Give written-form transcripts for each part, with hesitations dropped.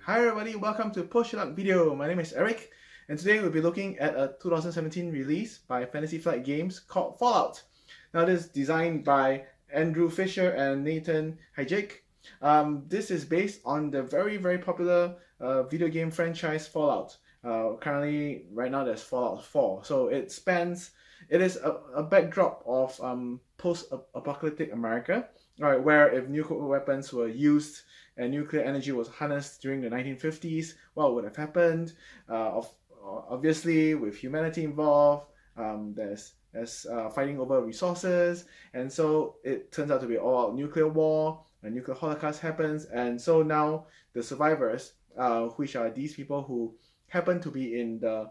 Hi everybody, welcome to Push Luck video. My name is Eric, and today we'll be looking at a 2017 release by Fantasy Flight Games called Fallout. Now this is designed by Andrew Fisher and Nathan Hajek. This is based on the very popular video game franchise Fallout. Currently, right now there's Fallout 4. So it is a backdrop of post-apocalyptic America, right, where if nuclear weapons were used and nuclear energy was harnessed during the 1950s, what would have happened? Obviously, with humanity involved, there's fighting over resources, and so it turns out to be all out nuclear war. A nuclear holocaust happens, and so now the survivors, which are these people who happen to be in the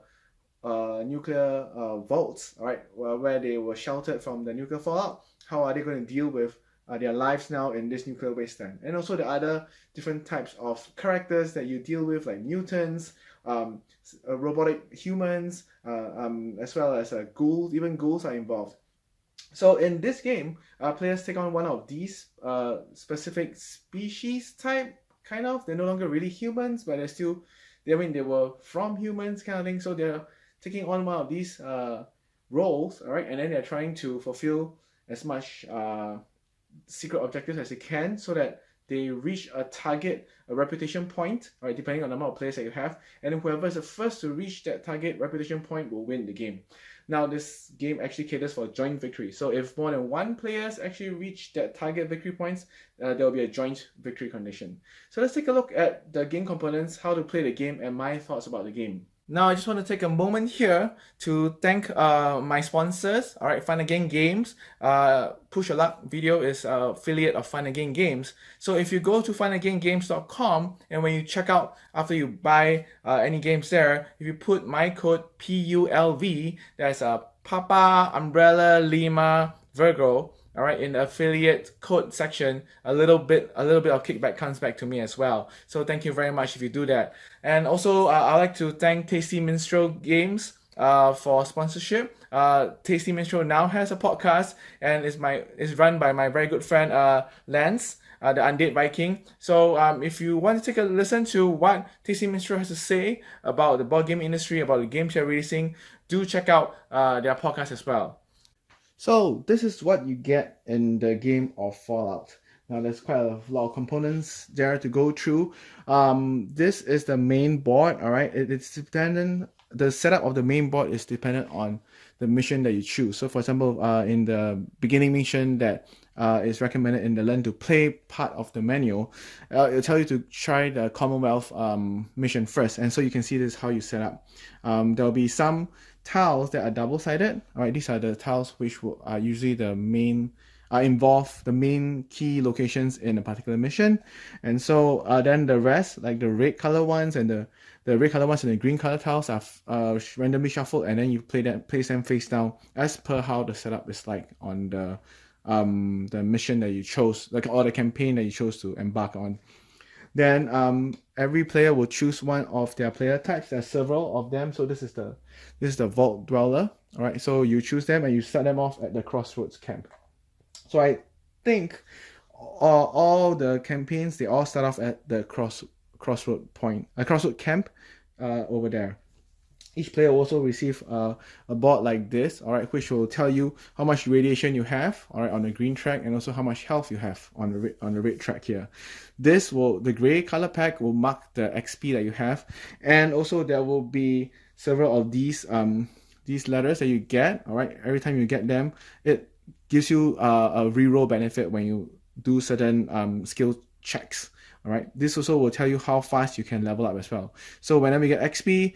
nuclear vaults, right, where they were sheltered from the nuclear fallout. How are they going to deal with their lives now in this nuclear wasteland? And also the other different types of characters that you deal with, like mutants, robotic humans, as well as ghouls. Even ghouls are involved. So in this game, players take on one of these specific species type, kind of. They're no longer really humans, but they were from humans kind of thing. So they're taking on one of these roles, all right, and then they're trying to fulfill as much secret objectives as they can so that they reach a target, a reputation point, right, depending on the amount of players that you have, and then whoever is the first to reach that target reputation point will win the game. Now this game actually caters for joint victory, so if more than one players actually reach that target victory points, there will be a joint victory condition. So let's take a look at the game components, how to play the game, and my thoughts about the game. Now, I just want to take a moment here to thank my sponsors. All right, Fun Again Games. Push Your Luck video is an affiliate of Fun Again Games. So if you go to funagaingames.com, and when you check out after you buy any games there, if you put my code PULV, that's Papa Umbrella Lima Virgo. All right, in the affiliate code section, a little bit of kickback comes back to me as well. So thank you very much if you do that. And also, I'd like to thank Tasty Minstrel Games for sponsorship. Tasty Minstrel now has a podcast and is run by my very good friend Lance, the Undead Viking. So if you want to take a listen to what Tasty Minstrel has to say about the board game industry, about the games they're releasing, do check out their podcast as well. So this is what you get in the game of Fallout. Now there's quite a lot of components there to go through. This is the main board, all right? It's dependent. The setup of the main board is dependent on the mission that you choose. So for example, in the beginning mission that is recommended in the learn to play part of the menu, it'll tell you to try the Commonwealth mission first. And so you can see this is how you set up. There'll be some tiles that are double-sided. All right, these are the tiles which are usually the main involve the main key locations in a particular mission. And so then the rest, like the red color ones and the red color ones and the green color tiles are randomly shuffled, and then you place them face down as per how the setup is like on the mission that you chose, like, or the campaign that you chose to embark on. Then every player will choose one of their player types. There's several of them. So this is the Vault Dweller. All right. So you choose them and you start them off at the Crossroads camp. So I think all the campaigns, they all start off at the crossroad camp over there. Each player will also receive a board like this, all right, which will tell you how much radiation you have, all right, on the green track, and also how much health you have on the red track here. The gray color pack will mark the XP that you have, and also there will be several of these letters that you get, all right. Every time you get them, it gives you a reroll benefit when you do certain skill checks. All right, this also will tell you how fast you can level up as well. So whenever you get XP,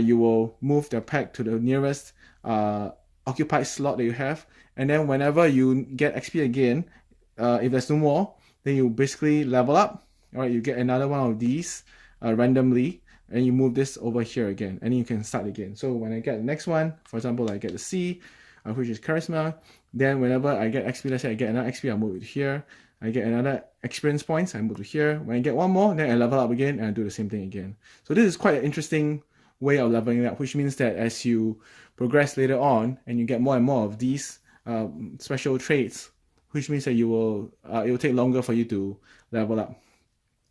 you will move the pack to the nearest occupied slot that you have, and then whenever you get XP again, if there's no more, then you basically level up. All right, you get another one of these randomly, and you move this over here again, and you can start again. So when I get the next one, for example, I get the C, which is Charisma. Then whenever I get XP, let's say I get another XP, I'll move it here. I get another experience points, I move to here. When I get one more, then I level up again and I do the same thing again. So this is quite an interesting way of leveling up, which means that as you progress later on and you get more and more of these special traits, which means that it will take longer for you to level up.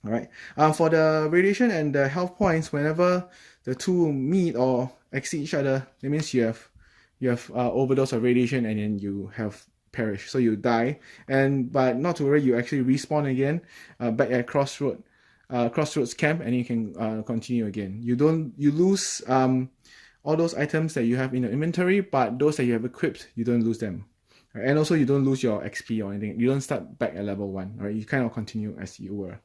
All right. For the radiation and the health points, whenever the two meet or exceed each other, that means you have overdose of radiation and then you have perished, so you die. But not to worry, you actually respawn again back at Crossroads camp, and you can continue again. You lose all those items that you have in your inventory, but those that you have equipped, you don't lose them. Right? And also you don't lose your XP or anything. You don't start back at level 1. Right? You kind of continue as you were.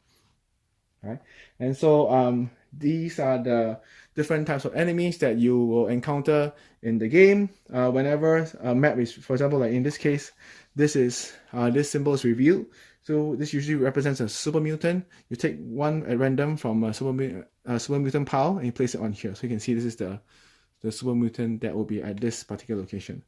Right? And so these are the different types of enemies that you will encounter in the game. Whenever a map is, for example, like in this case, this symbol is revealed. So this usually represents a super mutant. You take one at random from a super mutant pile and you place it on here. So you can see this is the super mutant that will be at this particular location.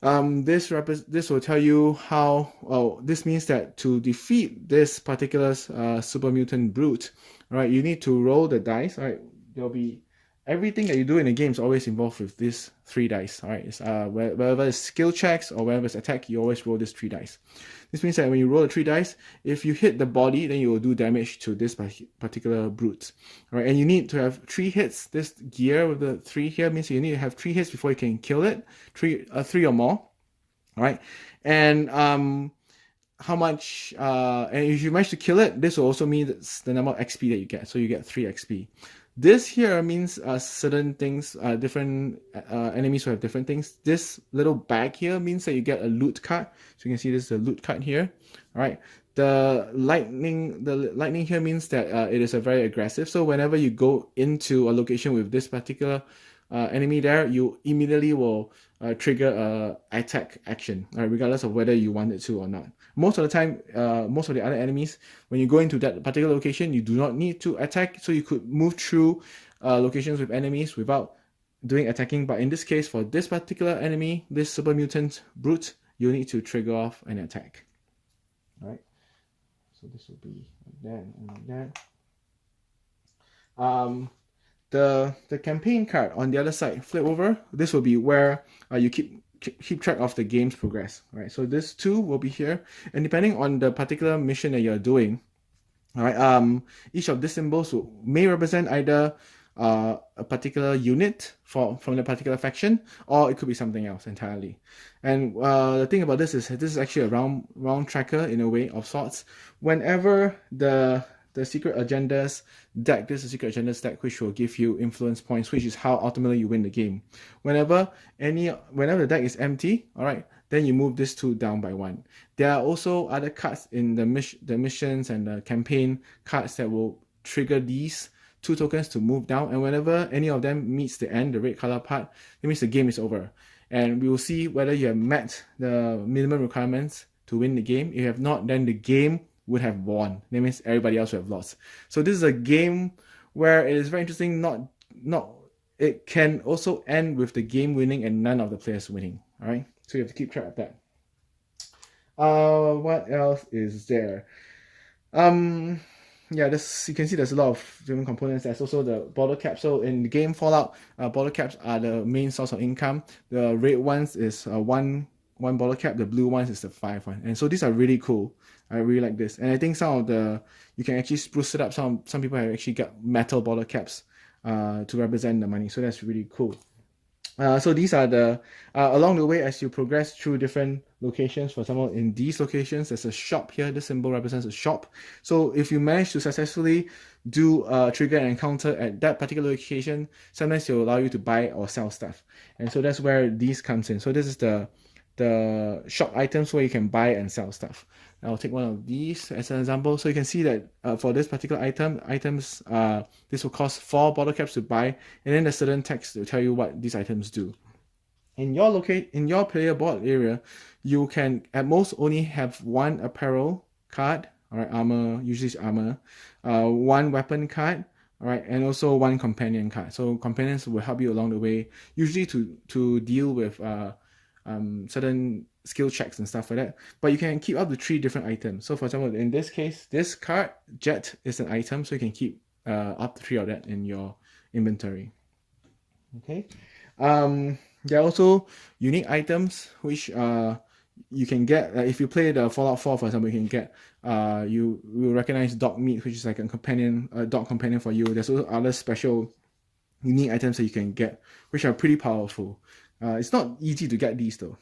This will tell you how. This means that to defeat this particular super mutant brute, right, you need to roll the dice. Right, there'll be everything that you do in the game is always involved with these 3 dice. All right, it's, wherever it's skill checks or wherever it's attack, you always roll these 3 dice. This means that when you roll the 3 dice, if you hit the body, then you will do damage to this particular brute. All right, and you need to have 3 hits. This gear with the 3 here means you need to have 3 hits before you can kill it. 3 or more. All right, and how much? And if you manage to kill it, this will also mean the number of XP that you get. So you get 3 XP. This here means certain things, different enemies will have different things. This little bag here means that you get a loot card. So you can see this is a loot card here. All right. The lightning here means that it is a very aggressive. So whenever you go into a location with this particular enemy there, you immediately will trigger a attack action, regardless of whether you want it to or not. Most of the time, most of the other enemies, when you go into that particular location, you do not need to attack, so you could move through locations with enemies without doing attacking. But in this case, for this particular enemy, this super mutant brute, you need to trigger off an attack. All right, so this will be like that and like that. The campaign card on the other side, flip over. This will be where you keep track of the game's progress. Right. So this 2 will be here, and depending on the particular mission that you're doing, all right, each of these symbols may represent either a particular unit from the particular faction, or it could be something else entirely. And the thing about this is actually a round tracker in a way of sorts. Whenever the secret agendas deck, this is a secret agendas deck which will give you influence points, which is how ultimately you win the game. Whenever the deck is empty, all right, then you move this 2 down by 1. There are also other cards in the missions and the campaign cards that will trigger these 2 tokens to move down, and whenever any of them meets the end, the red color part, it means the game is over. And we will see whether you have met the minimum requirements to win the game. If you have not, then the game would have won. That means everybody else would have lost. So this is a game where it is very interesting. It can also end with the game winning and none of the players winning. All right, so you have to keep track of that. What else is there? Yeah, you can see there's a lot of different components. There's also the bottle cap. So in the game Fallout, bottle caps are the main source of income. The red ones is one bottle cap. The blue ones is the 5 one. And so these are really cool. I really like this. And I think you can actually spruce it up. Some people have actually got metal bottle caps to represent the money. So that's really cool. So these are along the way as you progress through different locations. For example, in these locations, there's a shop here. This symbol represents a shop. So if you manage to successfully do trigger an encounter at that particular location, sometimes it will allow you to buy or sell stuff. And so that's where these comes in. So this is the shop items where you can buy and sell stuff. I'll take one of these as an example. So you can see that for this particular items, this will cost 4 bottle caps to buy, and then there's certain text to tell you what these items do. In your player board area, you can at most only have 1 apparel card, all right, armor, usually it's armor, 1 weapon card, all right, and also 1 companion card. So companions will help you along the way, usually to deal with certain skill checks and stuff like that. But you can keep up to 3 different items. So for example, in this case, this card, Jet, is an item, so you can keep up to 3 of that in your inventory. Okay. There are also unique items which you can get. If you play the Fallout 4, for example, you can get you will recognize dog meat, which is like a dog companion for you. There's also other special unique items that you can get, which are pretty powerful. It's not easy to get these though.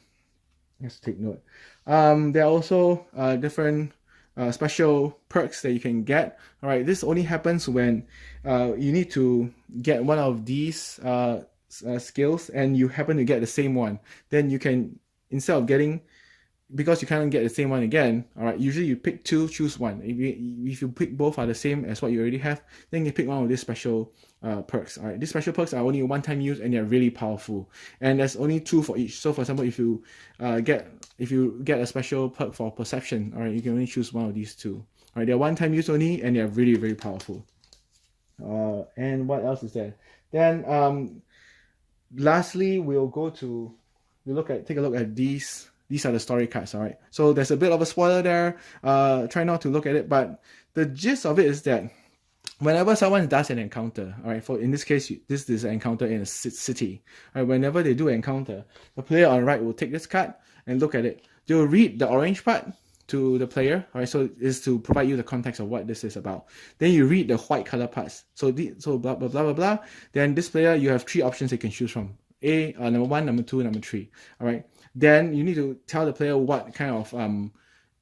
Let's take note. There are also different special perks that you can get. All right, this only happens when you need to get one of these skills and you happen to get the same one. Then you can, instead of getting, because you can't get the same one again, all right, usually you pick two, choose one. If you pick both are the same as what you already have, then you pick one of these special perks. All right, these special perks are only one-time use and they're really powerful. And there's only two for each. So for example, if you get a special perk for perception, all right, you can only choose one of these two. All right, they're one-time use only and they're really, really powerful. And what else is there? Then lastly, we'll take a look at these. These are the story cards, all right? So there's a bit of a spoiler there. Try not to look at it, but the gist of it is that whenever someone does an encounter, all right, in this case, this is an encounter in a city, all right, whenever they do an encounter, the player on the right will take this card and look at it. They'll read the orange part to the player, all right, so it's to provide you the context of what this is about. Then you read the white color parts. So blah, blah, blah, blah, blah. Then this player, you have three options you can choose from. Number 1, number 2, number 3, all right? Then you need to tell the player what kind of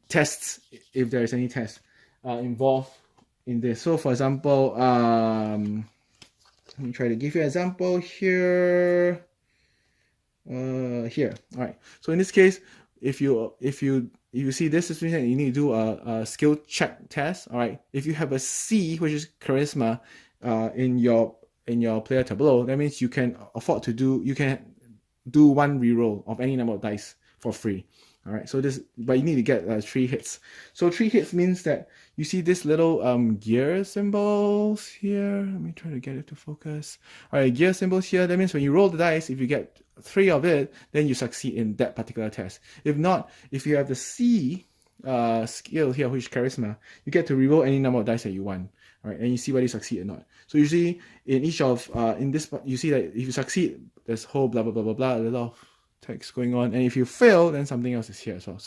tests, if there is any test, involved in this. So for example, let me try to give you an example here. Here, all right. So in this case, if you see this situation, you need to do a skill check test. All right. If you have a C, which is charisma, in your player tableau, that means you can afford to do one reroll of any number of dice for free. All right, but you need to get 3 hits. So 3 hits means that you see this little gear symbols here. Let me try to get it to focus. All right, gear symbols here. That means when you roll the dice, if you get 3 of it, then you succeed in that particular test. If not, if you have the C skill here, which is charisma, you get to reroll any number of dice that you want. All right, and you see whether you succeed or not. So usually in each of in this, you see that if you succeed, there's whole blah blah blah blah blah, a lot of text going on, and if you fail, then something else is here as well.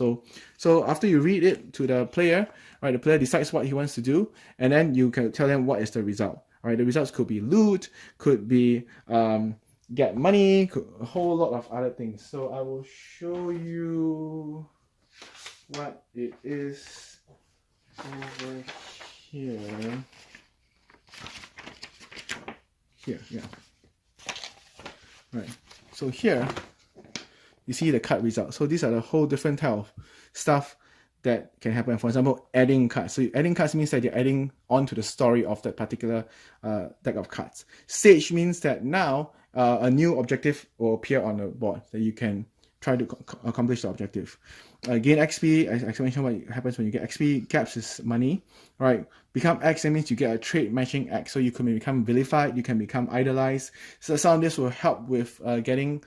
So after you read it to the player, right, the player decides what he wants to do, and then you can tell them what is the result. All right, the results could be loot, could be get money, a whole lot of other things. So I will show you what it is over here. Yeah. Right. So here, you see the card results. So these are the whole different type of stuff that can happen. For example, adding cards. So adding cards means that you're adding onto the story of that particular deck of cards. Stage means that now a new objective will appear on the board that you can try to accomplish the objective. Gain XP, as I mentioned, what happens when you get XP. Gaps is money, right? Become X, that means you get a trait matching X. So you can become vilified, you can become idolized. So some of this will help with getting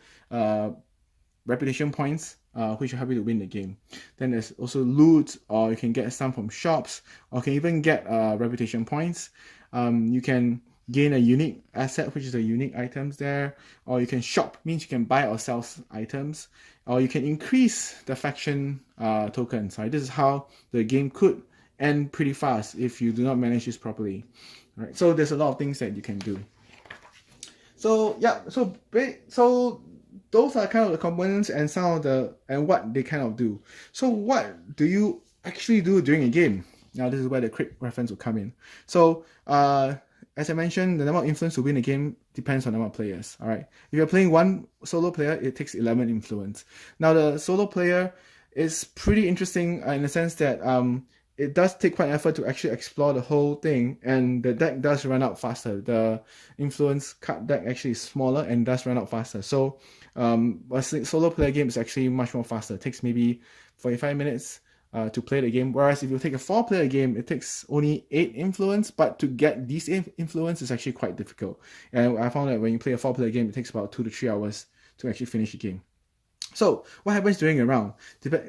reputation points, which will help you to win the game. Then there's also loot, or you can get some from shops, or can even get reputation points. You can gain a unique asset, which is the unique items there, or you can shop, means you can buy or sell items, or you can increase the faction tokens. Right? This is how the game could end pretty fast if you do not manage this properly. Right? So there's a lot of things that you can do. So yeah, so those are kind of the components and what they kind of do. So what do you actually do during a game? Now this is where the quick reference will come in. So as I mentioned, the number of influence to win a game depends on the number of players. All right. If you're playing one solo player, it takes 11 influence. Now the solo player is pretty interesting in the sense that it does take quite an effort to actually explore the whole thing, and the deck does run out faster. The influence card deck actually is smaller and does run out faster. So a solo player game is actually much more faster. It takes maybe 45 minutes to play the game, whereas if you take a 4-player game, it takes only 8 influence, but to get these influence is actually quite difficult. And I found that when you play a 4-player game, it takes about 2 to 3 hours to actually finish the game. So what happens during a round?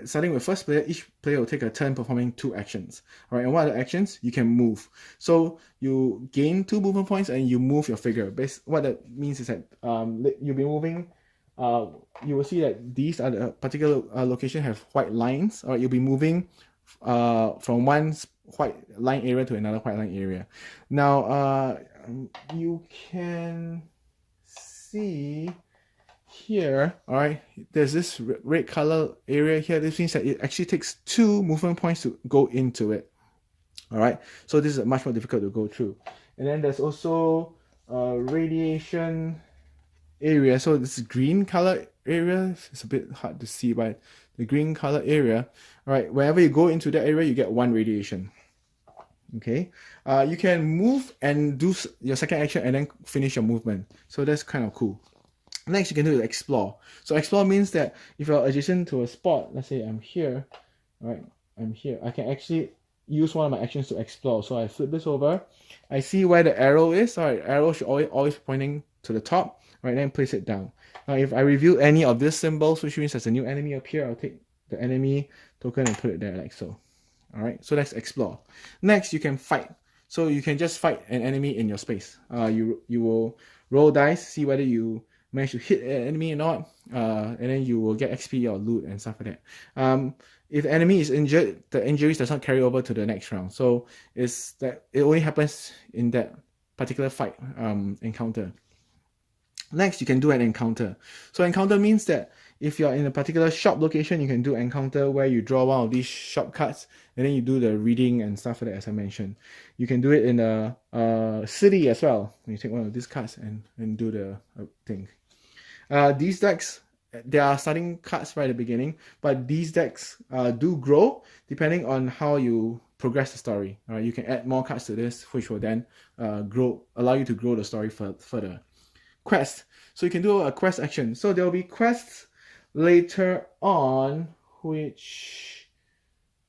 Starting with first player, each player will take a turn performing 2 actions. All right, and what are the actions? You can move. So you gain 2 movement points and you move your figure. What that means is that you'll be moving you will see that these are the particular location have white lines. Or you'll be moving from one white line area to another white line area. Now you can see here, all right, there's this red color area here. This means that it actually takes 2 movement points to go into it. All right, so this is much more difficult to go through. And then there's also radiation area. So this green color area, it's a bit hard to see, but the green color area, all right, whenever you go into that area, you get 1 radiation. Okay, you can move and do your second action and then finish your movement. So that's kind of cool. Next, you can do explore. So explore means that if you're adjacent to a spot, let's say I'm here, all right, I'm here, I can actually use one of my actions to explore. So I flip this over, I see where the arrow is. All right, arrow should always pointing to the top, right? Then place it down. Now, if I reveal any of these symbols, which means there's a new enemy up here, I'll take the enemy token and put it there like so. All right, so let's explore. Next, you can fight. So you can just fight an enemy in your space. You will roll dice, see whether you manage to hit an enemy or not, and then you will get XP or loot and stuff like that. If the enemy is injured, the injuries does not carry over to the next round. So it's that it only happens in that particular fight encounter. Next, you can do an encounter. So encounter means that if you're in a particular shop location, you can do encounter where you draw one of these shop cards and then you do the reading and stuff like that, as I mentioned. You can do it in a city as well. You take one of these cards and do the thing. These decks, there are starting cards right at the beginning, but these decks do grow depending on how you progress the story. You can add more cards to this, which will then allow you to grow the story further. Quest. So you can do a quest action. So there will be quests later on, which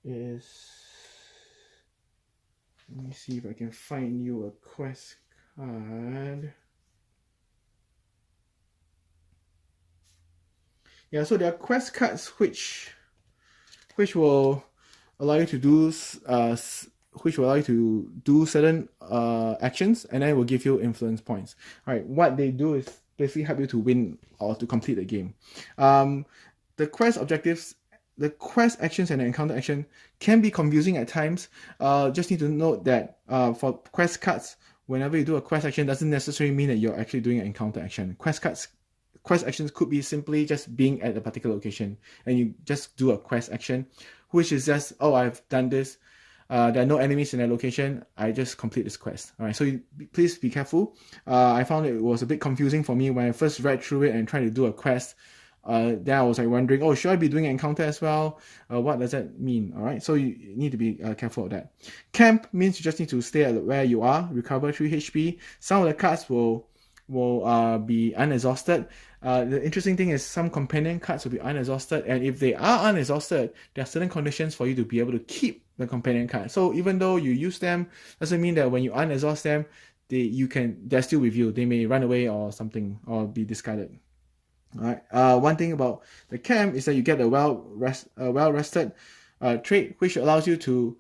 is, let me see if I can find you a quest card. Yeah, so there are quest cards which will allow you to do certain actions, and then it will give you influence points. All right, what they do is basically help you to win or to complete the game. The quest objectives, the quest actions and the encounter action can be confusing at times. Just need to note that for quest cards, whenever you do a quest action, doesn't necessarily mean that you're actually doing an encounter action. Quest actions could be simply just being at a particular location and you just do a quest action, which is just, oh, I've done this. There are no enemies in that location. I just complete this quest. All right, so please be careful. I found it was a bit confusing for me when I first read through it and tried to do a quest. Then I was like wondering, oh, should I be doing an encounter as well? What does that mean? All right, so you need to be careful of that. Camp means you just need to stay at where you are, recover 3 HP. Some of the cards will be unexhausted. The interesting thing is some companion cards will be unexhausted, and if they are unexhausted, there are certain conditions for you to be able to keep the companion card. So even though you use them, doesn't mean that when you unexhaust them, they're still with you. They may run away or something, or be discarded. All right. One thing about the camp is that you get a well-rested trait, which allows you to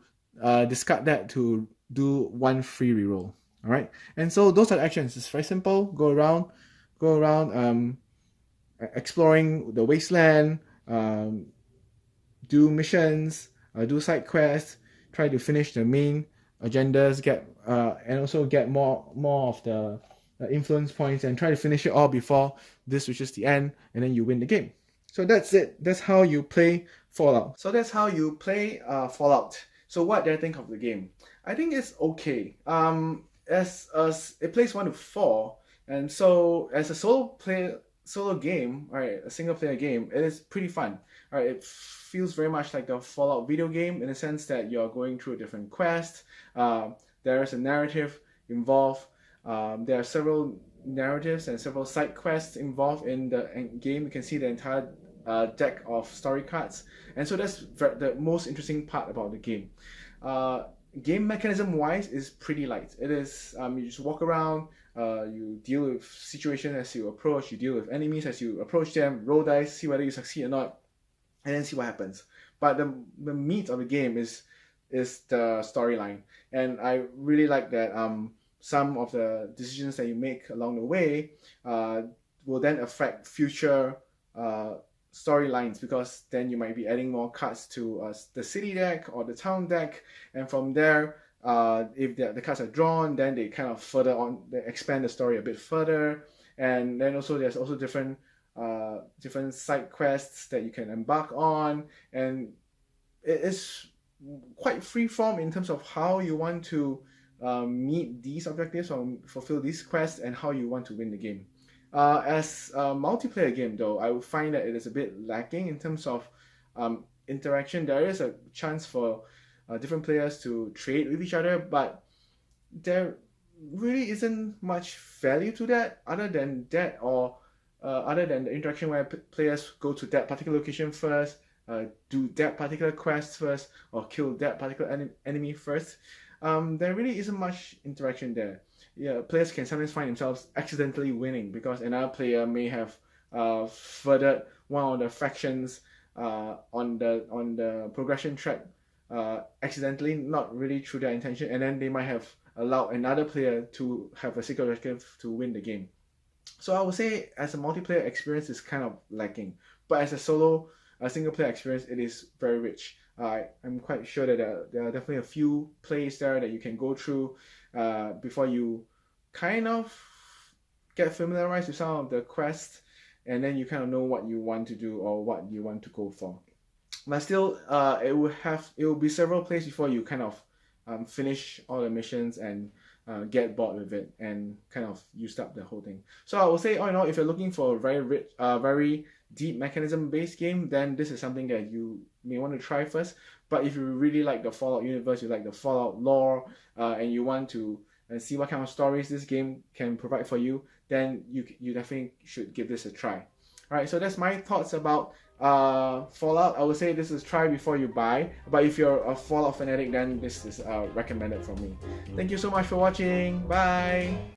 discard that to do 1 free reroll. All right, and so those are the actions. It's very simple. Go around, exploring the wasteland, do missions, do side quests, try to finish the main agendas, and also get more of the influence points, and try to finish it all before this reaches the end, and then you win the game. So that's it. That's how you play Fallout. So that's how you play Fallout. So what do I think of the game? I think it's okay. As it plays 1 to 4, and so as a solo game, right, a single player game, it is pretty fun. Right, it feels very much like the Fallout video game in the sense that you're going through a different quest. There is a narrative involved. There are several narratives and several side quests involved in the game. You can see the entire deck of story cards, and so that's the most interesting part about the game. Game mechanism wise is pretty light. It is you just walk around, you deal with situations as you approach, you deal with enemies as you approach them, roll dice, see whether you succeed or not, and then see what happens. But the meat of the game is the storyline, and I really like that some of the decisions that you make along the way will then affect future storylines, because then you might be adding more cards to the city deck or the town deck, and from there, if the cards are drawn, then they kind of further on, they expand the story a bit further. And then also there's also different side quests that you can embark on, and it is quite free form in terms of how you want to meet these objectives or fulfill these quests, and how you want to win the game. As a multiplayer game, though, I would find that it is a bit lacking in terms of interaction. There is a chance for different players to trade with each other, but there really isn't much value to that, other than that, or other than the interaction where players go to that particular location first, do that particular quest first, or kill that particular enemy first. There really isn't much interaction there. Yeah, players can sometimes find themselves accidentally winning because another player may have furthered one of the factions on the progression track accidentally, not really through their intention, and then they might have allowed another player to have a secret objective to win the game. So I would say, as a multiplayer experience, is kind of lacking, but as a single player experience, it is very rich. I'm quite sure that there are definitely a few plays there that you can go through before you kind of get familiarized with some of the quests, and then you kind of know what you want to do or what you want to go for. But still, it will be several plays before you kind of finish all the missions and get bored with it and kind of used up the whole thing. So I would say, all in all, if you're looking for a very rich, very deep mechanism-based game, then this is something that you may want to try first. But if you really like the Fallout universe, you like the Fallout lore, and you want to see what kind of stories this game can provide for you, then you definitely should give this a try. Alright, so that's my thoughts about Fallout. I would say this is try before you buy, but if you're a Fallout fanatic, then this is recommended from me. Thank you so much for watching. Bye!